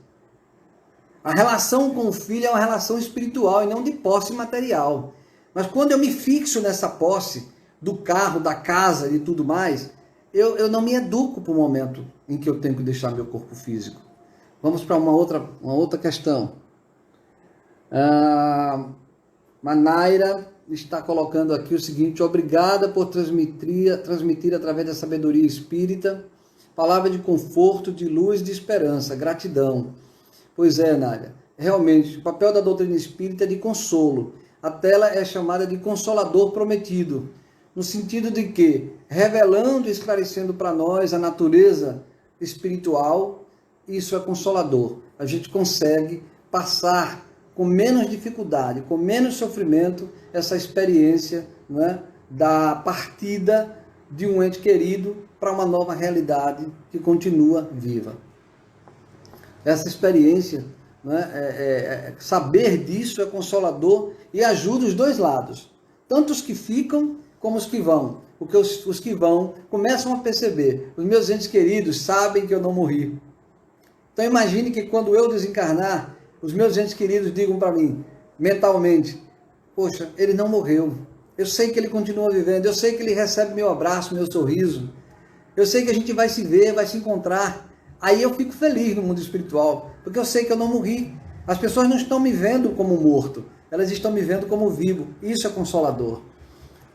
A relação com o filho é uma relação espiritual e não de posse material. Mas quando eu me fixo nessa posse do carro, da casa e tudo mais, eu não me educo para o momento em que eu tenho que deixar meu corpo físico. Vamos para uma outra questão. Manaira está colocando aqui o seguinte: obrigada por transmitir através da sabedoria espírita palavra de conforto, de luz, de esperança, gratidão. Pois é, Nádia, realmente o papel da doutrina espírita é de consolo. A tela é chamada de consolador prometido, no sentido de que, revelando e esclarecendo para nós a natureza espiritual, isso é consolador. A gente consegue passar com menos dificuldade, com menos sofrimento, essa experiência, né, da partida de um ente querido para uma nova realidade que continua viva. Essa experiência, né, saber disso é consolador e ajuda os dois lados, tanto os que ficam como os que vão. Porque os que vão começam a perceber: os meus entes queridos sabem que eu não morri. Então imagine que quando eu desencarnar, os meus entes queridos digam para mim, mentalmente: poxa, ele não morreu. Eu sei que ele continua vivendo. Eu sei que ele recebe meu abraço, meu sorriso. Eu sei que a gente vai se ver, vai se encontrar. Aí eu fico feliz no mundo espiritual, porque eu sei que eu não morri. As pessoas não estão me vendo como morto. Elas estão me vendo como vivo. Isso é consolador.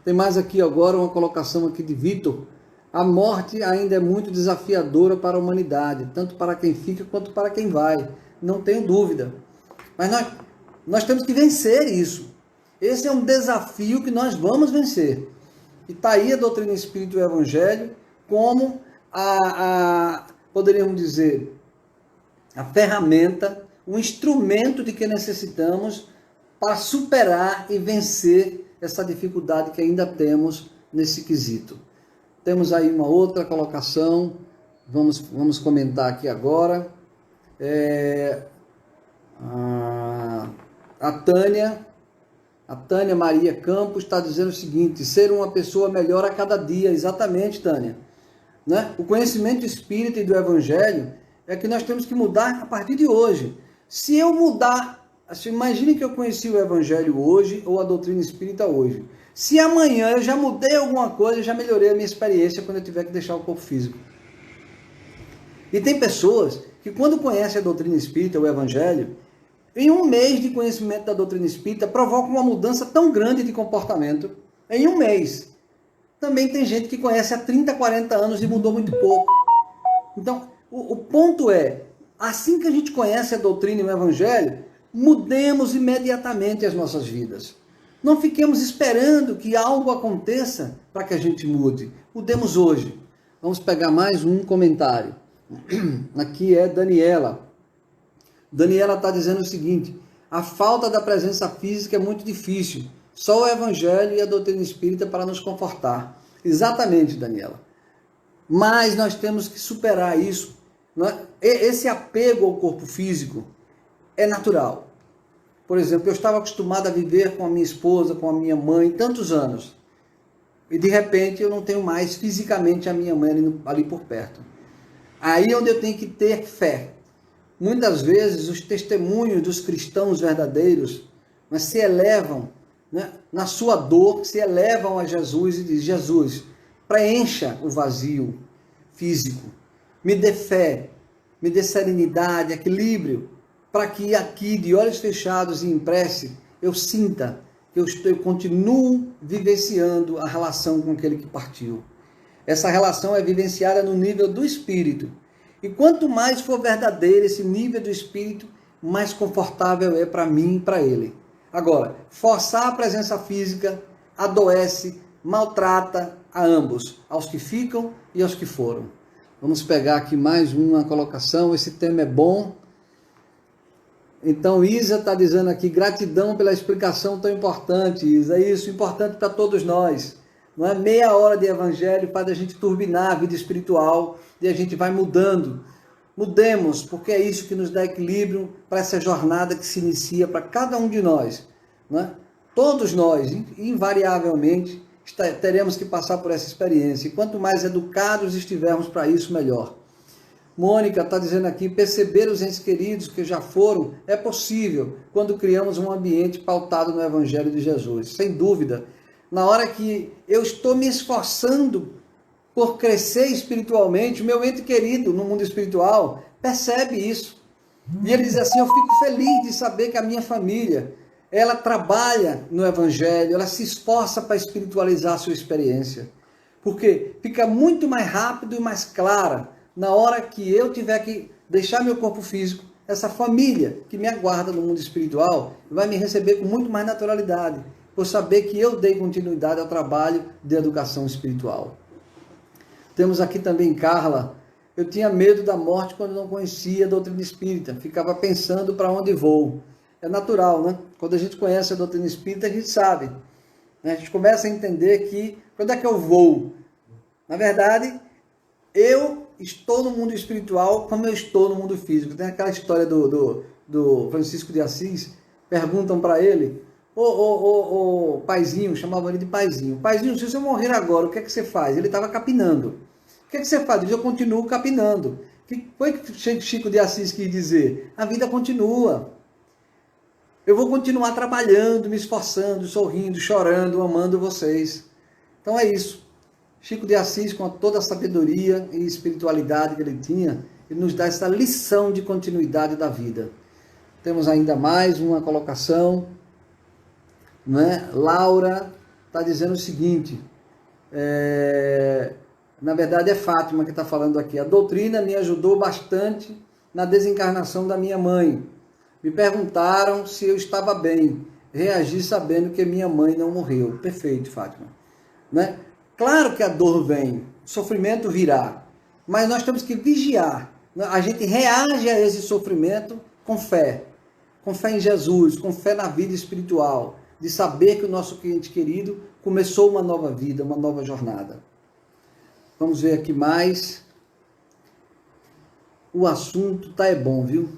Tem mais aqui agora uma colocação aqui de Vitor. A morte ainda é muito desafiadora para a humanidade, tanto para quem fica quanto para quem vai. Não tenho dúvida. Mas nós temos que vencer isso. Esse é um desafio que nós vamos vencer. E está aí a doutrina espírita e o evangelho como poderíamos dizer, a ferramenta, o instrumento de que necessitamos para superar e vencer essa dificuldade que ainda temos nesse quesito. Temos aí uma outra colocação, vamos comentar aqui agora. A Tânia Maria Campos está dizendo o seguinte: ser uma pessoa melhor a cada dia. Exatamente, Tânia. Né? O conhecimento espírita e do evangelho é que nós temos que mudar a partir de hoje. Se eu mudar, imagine que eu conheci o Evangelho hoje ou a doutrina espírita hoje. Se amanhã eu já mudei alguma coisa, eu já melhorei a minha experiência quando eu tiver que deixar o corpo físico. E tem pessoas que quando conhecem a doutrina espírita, o Evangelho, em um mês de conhecimento da doutrina espírita, provocam uma mudança tão grande de comportamento, em um mês. Também tem gente que conhece há 30, 40 anos e mudou muito pouco. Então, o ponto é, assim que a gente conhece a doutrina e o Evangelho, mudemos imediatamente as nossas vidas. Não fiquemos esperando que algo aconteça para que a gente mude. Mudemos hoje. Vamos pegar mais um comentário. Aqui é Daniela. Daniela está dizendo o seguinte: a falta da presença física é muito difícil. Só o Evangelho e a doutrina espírita para nos confortar. Exatamente, Daniela. Mas nós temos que superar isso. Esse apego ao corpo físico é natural. Por exemplo, eu estava acostumado a viver com a minha esposa, com a minha mãe, tantos anos. E de repente eu não tenho mais fisicamente a minha mãe ali por perto. Aí é onde eu tenho que ter fé. Muitas vezes os testemunhos dos cristãos verdadeiros, mas se elevam, né, na sua dor, se elevam a Jesus e dizem: Jesus, preencha o vazio físico, me dê fé, me dê serenidade, equilíbrio, para que aqui, de olhos fechados e em prece, eu sinta que eu continuo vivenciando a relação com aquele que partiu. Essa relação é vivenciada no nível do espírito. E quanto mais for verdadeiro esse nível do espírito, mais confortável é para mim e para ele. Agora, forçar a presença física adoece, maltrata a ambos, aos que ficam e aos que foram. Vamos pegar aqui mais uma colocação, esse tema é bom. Então, Isa está dizendo aqui: gratidão pela explicação tão importante, Isa. É isso, importante para todos nós. Não é? Meia hora de evangelho faz a gente turbinar a vida espiritual e a gente vai mudando. Mudemos, porque é isso que nos dá equilíbrio para essa jornada que se inicia para cada um de nós. Não é? Todos nós, invariavelmente, teremos que passar por essa experiência. E quanto mais educados estivermos para isso, melhor. Mônica está dizendo aqui: perceber os entes queridos que já foram é possível quando criamos um ambiente pautado no Evangelho de Jesus. Sem dúvida, na hora que eu estou me esforçando por crescer espiritualmente, o meu ente querido no mundo espiritual percebe isso. E ele diz assim: eu fico feliz de saber que a minha família, ela trabalha no Evangelho, ela se esforça para espiritualizar a sua experiência. Porque fica muito mais rápido e mais clara na hora que eu tiver que deixar meu corpo físico. Essa família que me aguarda no mundo espiritual vai me receber com muito mais naturalidade, por saber que eu dei continuidade ao trabalho de educação espiritual. Temos aqui também Carla: eu tinha medo da morte quando não conhecia a doutrina espírita, ficava pensando para onde vou. É natural, né? Quando a gente conhece a doutrina espírita, a gente sabe, né? A gente começa a entender que quando é que eu vou? Na verdade, eu estou no mundo espiritual como eu estou no mundo físico. Tem aquela história do Francisco de Assis, perguntam para ele: ô paizinho, chamavam ele de paizinho. Paizinho, se você morrer agora, o que é que você faz? Ele estava capinando. O que é que você faz? Ele diz: eu continuo capinando. O que foi que Chico de Assis quis dizer? A vida continua. Eu vou continuar trabalhando, me esforçando, sorrindo, chorando, amando vocês. Então é isso. Chico de Assis, com toda a sabedoria e espiritualidade que ele tinha, ele nos dá essa lição de continuidade da vida. Temos ainda mais uma colocação, não é? Laura está dizendo o seguinte, na verdade é Fátima que está falando aqui: a doutrina me ajudou bastante na desencarnação da minha mãe. Me perguntaram se eu estava bem. Reagi sabendo que minha mãe não morreu. Perfeito, Fátima. Né? Claro que a dor vem, o sofrimento virá, mas nós temos que vigiar. A gente reage a esse sofrimento com fé em Jesus, com fé na vida espiritual, de saber que o nosso ente querido começou uma nova vida, uma nova jornada. Vamos ver aqui mais. O assunto tá bom, viu?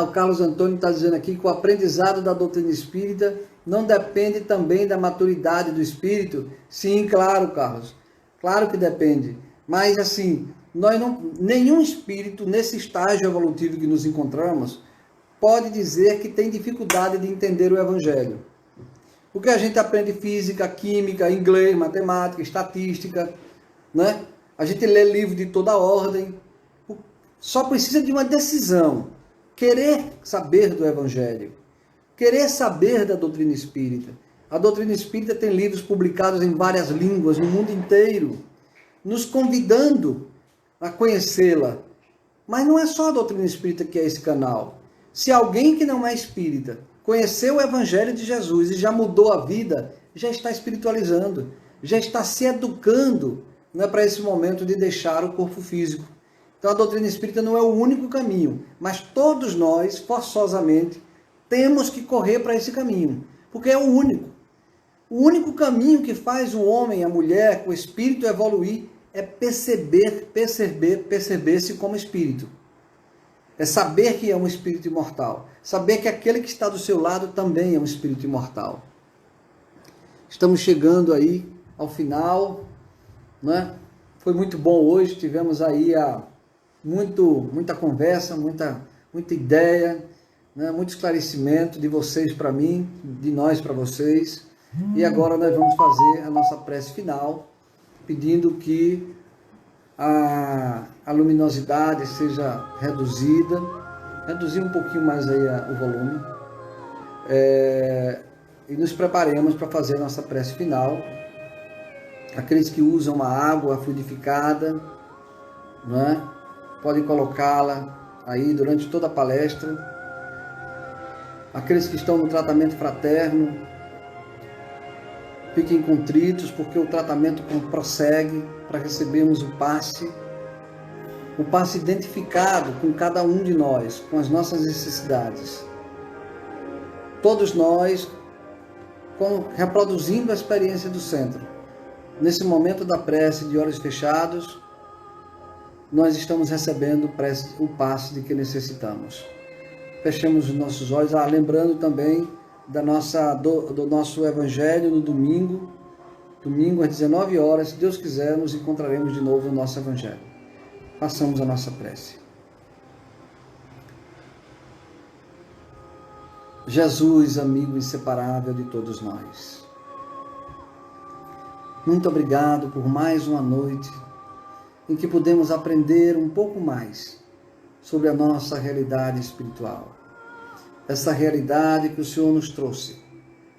O Carlos Antônio está dizendo aqui que o aprendizado da doutrina espírita não depende também da maturidade do espírito. Sim, claro, Carlos. Claro que depende. Mas, assim, nenhum espírito nesse estágio evolutivo que nos encontramos pode dizer que tem dificuldade de entender o Evangelho. Porque a gente aprende física, química, inglês, matemática, estatística, né? A gente lê livro de toda ordem. Só precisa de uma decisão. Querer saber do Evangelho. Querer saber da doutrina espírita. A doutrina espírita tem livros publicados em várias línguas no mundo inteiro, nos convidando a conhecê-la. Mas não é só a doutrina espírita que é esse canal. Se alguém que não é espírita conheceu o Evangelho de Jesus e já mudou a vida, já está espiritualizando, já está se educando, né, para esse momento de deixar o corpo físico. Então a doutrina espírita não é o único caminho, mas todos nós, forçosamente, temos que correr para esse caminho, porque é o único. O único caminho que faz o homem, a mulher, o espírito evoluir é perceber-se como espírito. É saber que é um espírito imortal. Saber que aquele que está do seu lado também é um espírito imortal. Estamos chegando aí ao final, né? Foi muito bom hoje, tivemos aí muita conversa, muita ideia, né? Muito esclarecimento de vocês para mim, de nós para vocês. E agora nós vamos fazer a nossa prece final, pedindo que a luminosidade seja reduzir um pouquinho mais aí o volume, e nos preparemos para fazer a nossa prece final. Aqueles que usam a água fluidificada, né, podem colocá-la aí durante toda a palestra. Aqueles que estão no tratamento fraterno, fiquem contritos, porque o tratamento prossegue para recebermos o passe identificado com cada um de nós, com as nossas necessidades. Todos nós reproduzindo a experiência do centro. Nesse momento da prece de olhos fechados, nós estamos recebendo o passe de que necessitamos. Fechemos os nossos olhos, lembrando também do nosso Evangelho no domingo às 19 horas, se Deus quiser, nos encontraremos de novo no nosso Evangelho. Façamos a nossa prece. Jesus, amigo inseparável de todos nós, muito obrigado por mais uma noite em que pudemos aprender um pouco mais sobre a nossa realidade espiritual. Essa realidade que o Senhor nos trouxe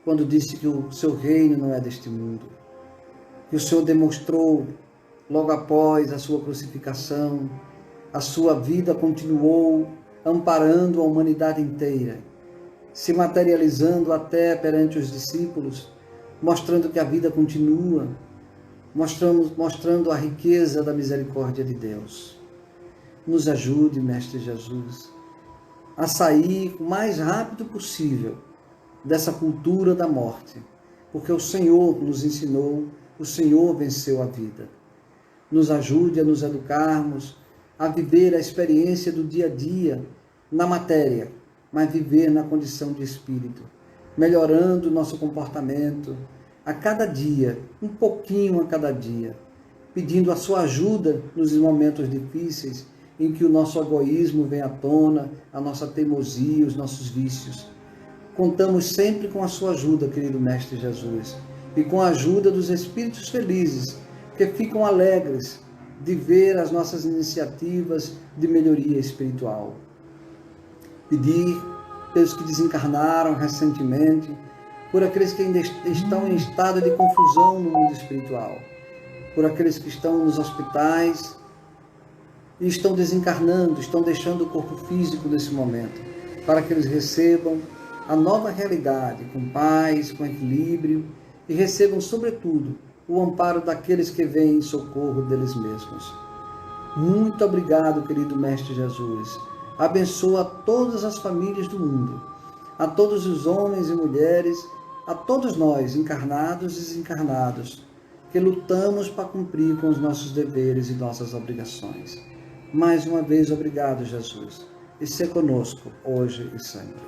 quando disse que o seu reino não é deste mundo. Que o Senhor demonstrou logo após a sua crucificação, a sua vida continuou amparando a humanidade inteira, se materializando até perante os discípulos, mostrando que a vida continua, mostrando a riqueza da misericórdia de Deus. Nos ajude, Mestre Jesus, a sair o mais rápido possível dessa cultura da morte, porque o Senhor nos ensinou, o Senhor venceu a vida. Nos ajude a nos educarmos, a viver a experiência do dia a dia na matéria, mas viver na condição de espírito, melhorando o nosso comportamento a cada dia, um pouquinho a cada dia, pedindo a sua ajuda nos momentos difíceis em que o nosso egoísmo vem à tona, a nossa teimosia, os nossos vícios. Contamos sempre com a sua ajuda, querido Mestre Jesus, e com a ajuda dos espíritos felizes, que ficam alegres de ver as nossas iniciativas de melhoria espiritual. Pedir pelos que desencarnaram recentemente, por aqueles que ainda estão em estado de confusão no mundo espiritual, por aqueles que estão nos hospitais e estão desencarnando, estão deixando o corpo físico nesse momento, para que eles recebam a nova realidade com paz, com equilíbrio, e recebam, sobretudo, o amparo daqueles que vêm em socorro deles mesmos. Muito obrigado, querido Mestre Jesus. Abençoa todas as famílias do mundo, a todos os homens e mulheres, a todos nós, encarnados e desencarnados, que lutamos para cumprir com os nossos deveres e nossas obrigações. Mais uma vez, obrigado, Jesus, e ser conosco, hoje e sempre.